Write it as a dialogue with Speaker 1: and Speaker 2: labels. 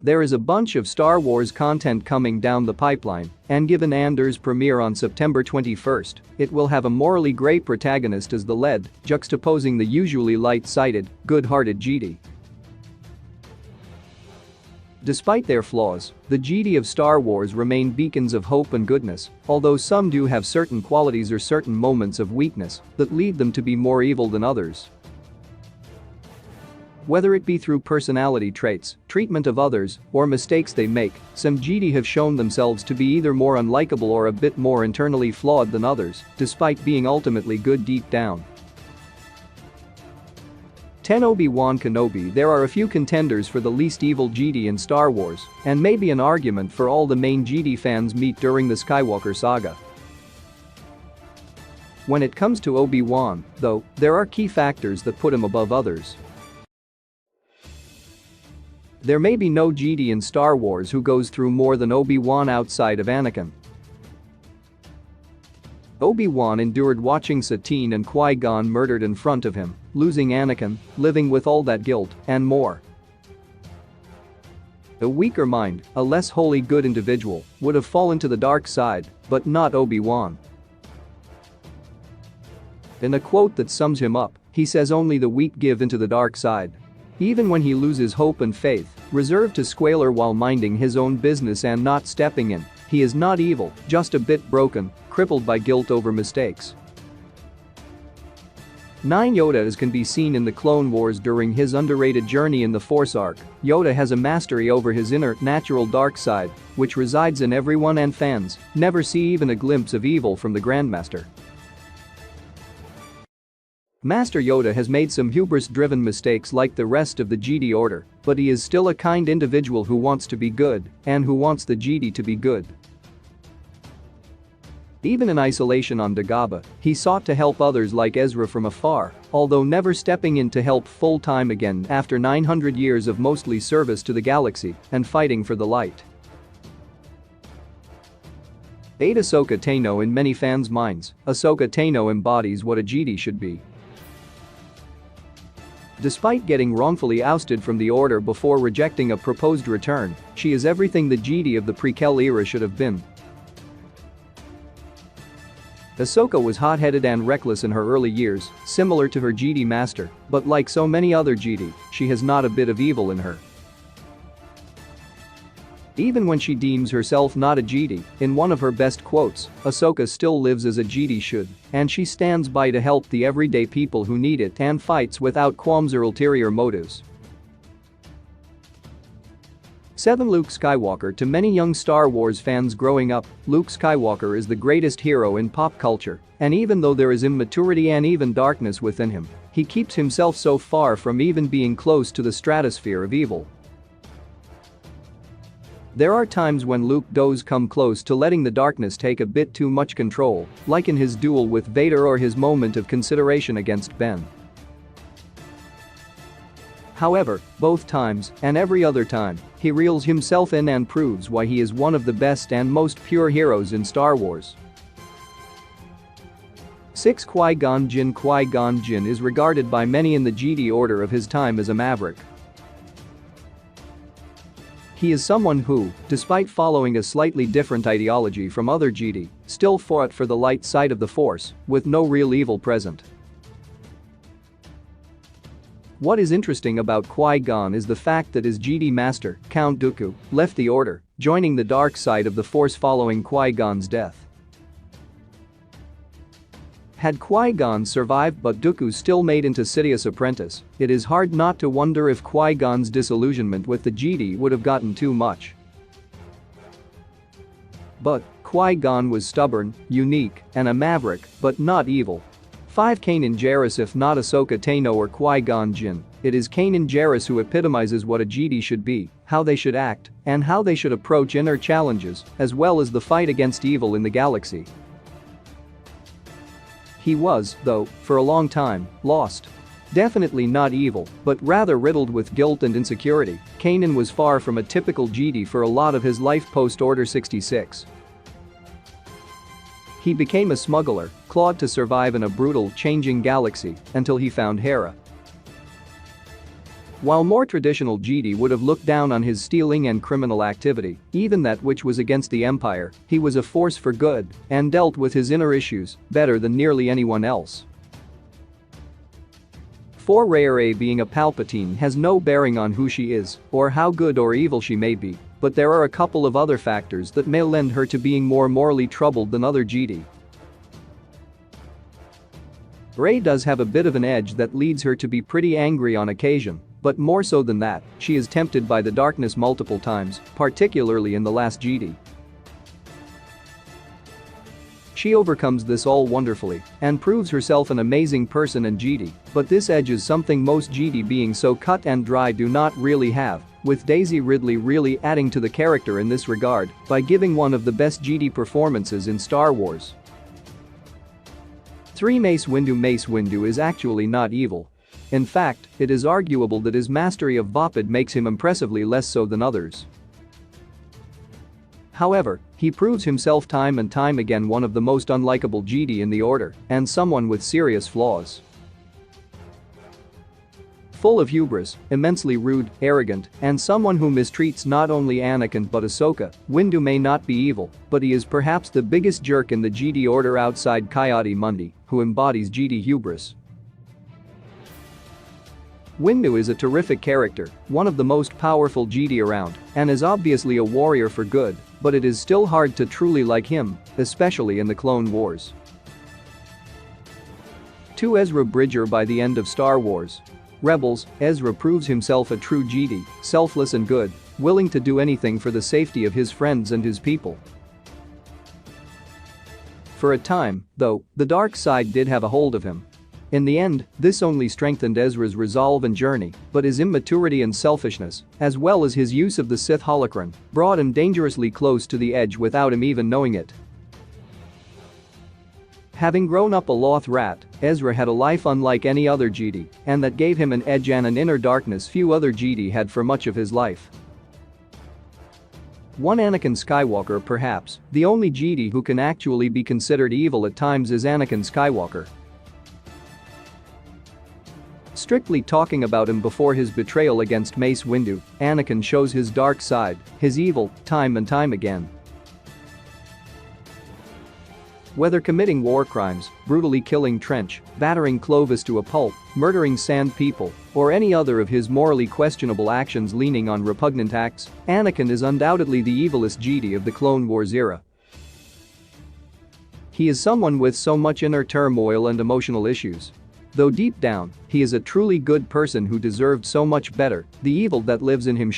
Speaker 1: There is a bunch of Star Wars content coming down the pipeline, and given Andor's premiere on September 21st, it will have a morally great protagonist as the lead, juxtaposing the usually light-sided, good-hearted Jedi. Despite their flaws, the Jedi of Star Wars remain beacons of hope and goodness, although some do have certain qualities or certain moments of weakness that lead them to be more evil than others. Whether it be through personality traits, treatment of others, or mistakes they make, some Jedi have shown themselves to be either more unlikable or a bit more internally flawed than others, despite being ultimately good deep down. 10 Obi-Wan Kenobi. There are a few contenders for the least evil Jedi in Star Wars, and maybe an argument for all the main Jedi fans meet during the Skywalker saga. When it comes to Obi-Wan, though, there are key factors that put him above others. There may be no Jedi in Star Wars who goes through more than Obi-Wan outside of Anakin. Obi-Wan endured watching Satine and Qui-Gon murdered in front of him, losing Anakin, living with all that guilt, and more. A weaker mind, a less wholly good individual, would have fallen to the dark side, but not Obi-Wan. In a quote that sums him up, he says only the weak give into the dark side. Even when he loses hope and faith, reserved to squalor while minding his own business and not stepping in, he is not evil, just a bit broken, crippled by guilt over mistakes. 9 Yoda, as can be seen in the Clone Wars during his underrated journey in the Force arc, Yoda has a mastery over his inner, natural dark side, which resides in everyone, and fans never see even a glimpse of evil from the Grandmaster. Master Yoda has made some hubris-driven mistakes like the rest of the Jedi Order, but he is still a kind individual who wants to be good and who wants the Jedi to be good. Even in isolation on Dagobah, he sought to help others like Ezra from afar, although never stepping in to help full-time again after 900 years of mostly service to the galaxy and fighting for the light. 8 Ahsoka Tano. In many fans' minds, Ahsoka Tano embodies what a Jedi should be. Despite getting wrongfully ousted from the Order before rejecting a proposed return, she is everything the Jedi of the prequel era should have been. Ahsoka was hot-headed and reckless in her early years, similar to her Jedi master, but like so many other Jedi, she has not a bit of evil in her. Even when she deems herself not a Jedi, in one of her best quotes, Ahsoka still lives as a Jedi should, and she stands by to help the everyday people who need it and fights without qualms or ulterior motives. 7 Luke Skywalker. To many young Star Wars fans growing up, Luke Skywalker is the greatest hero in pop culture, and even though there is immaturity and even darkness within him, he keeps himself so far from even being close to the stratosphere of evil. There are times when Luke does come close to letting the darkness take a bit too much control, like in his duel with Vader or his moment of consideration against Ben. However, both times, and every other time, he reels himself in and proves why he is one of the best and most pure heroes in Star Wars. 6 Qui-Gon Jinn. Qui-Gon Jinn is regarded by many in the Jedi Order of his time as a maverick. He is someone who, despite following a slightly different ideology from other Jedi, still fought for the light side of the Force, with no real evil present. What is interesting about Qui-Gon is the fact that his Jedi master, Count Dooku, left the Order, joining the dark side of the Force following Qui-Gon's death. Had Qui-Gon survived but Dooku still made into Sidious's apprentice, it is hard not to wonder if Qui-Gon's disillusionment with the Jedi would have gotten too much. But Qui-Gon was stubborn, unique, and a maverick, but not evil. 5 Kanan Jarrus. If not Ahsoka Tano or Qui-Gon Jinn, it is Kanan Jarrus who epitomizes what a Jedi should be, how they should act, and how they should approach inner challenges, as well as the fight against evil in the galaxy. He was, though, for a long time, lost. Definitely not evil, but rather riddled with guilt and insecurity. Kanan was far from a typical Jedi for a lot of his life post-Order 66. He became a smuggler, clawed to survive in a brutal, changing galaxy, until he found Hera. While more traditional Jedi would have looked down on his stealing and criminal activity, even that which was against the Empire, he was a force for good and dealt with his inner issues better than nearly anyone else. For Rey being a Palpatine has no bearing on who she is or how good or evil she may be, but there are a couple of other factors that may lend her to being more morally troubled than other Jedi. Rey does have a bit of an edge that leads her to be pretty angry on occasion, but more so than that, she is tempted by the darkness multiple times, particularly in The Last Jedi. She overcomes this all wonderfully and proves herself an amazing person and Jedi, but this edge is something most Jedi being so cut and dry do not really have, with Daisy Ridley really adding to the character in this regard by giving one of the best Jedi performances in Star Wars. 3. Mace Windu is actually not evil. In fact, it is arguable that his mastery of Vapid makes him impressively less so than others. However, he proves himself time and time again one of the most unlikable Jedi in the Order and someone with serious flaws. Full of hubris, immensely rude, arrogant, and someone who mistreats not only Anakin but Ahsoka, Windu may not be evil, but he is perhaps the biggest jerk in the Jedi Order outside Coyote-Mundi, who embodies Jedi hubris. Windu is a terrific character, one of the most powerful Jedi around, and is obviously a warrior for good, but it is still hard to truly like him, especially in the Clone Wars. 2. Ezra Bridger. By the end of Star Wars Rebels, Ezra proves himself a true Jedi, selfless and good, willing to do anything for the safety of his friends and his people. For a time, though, the dark side did have a hold of him. In the end, this only strengthened Ezra's resolve and journey, but his immaturity and selfishness, as well as his use of the Sith holocron, brought him dangerously close to the edge without him even knowing it. Having grown up a Loth rat, Ezra had a life unlike any other Jedi, and that gave him an edge and an inner darkness few other Jedi had for much of his life. 1. Anakin Skywalker. Perhaps the only Jedi who can actually be considered evil at times is Anakin Skywalker. Strictly talking about him before his betrayal against Mace Windu, Anakin shows his dark side, his evil, time and time again. Whether committing war crimes, brutally killing Trench, battering Clovis to a pulp, murdering Sand People, or any other of his morally questionable actions leaning on repugnant acts, Anakin is undoubtedly the evilest Jedi of the Clone Wars era. He is someone with so much inner turmoil and emotional issues. Though deep down, he is a truly good person who deserved so much better, the evil that lives in him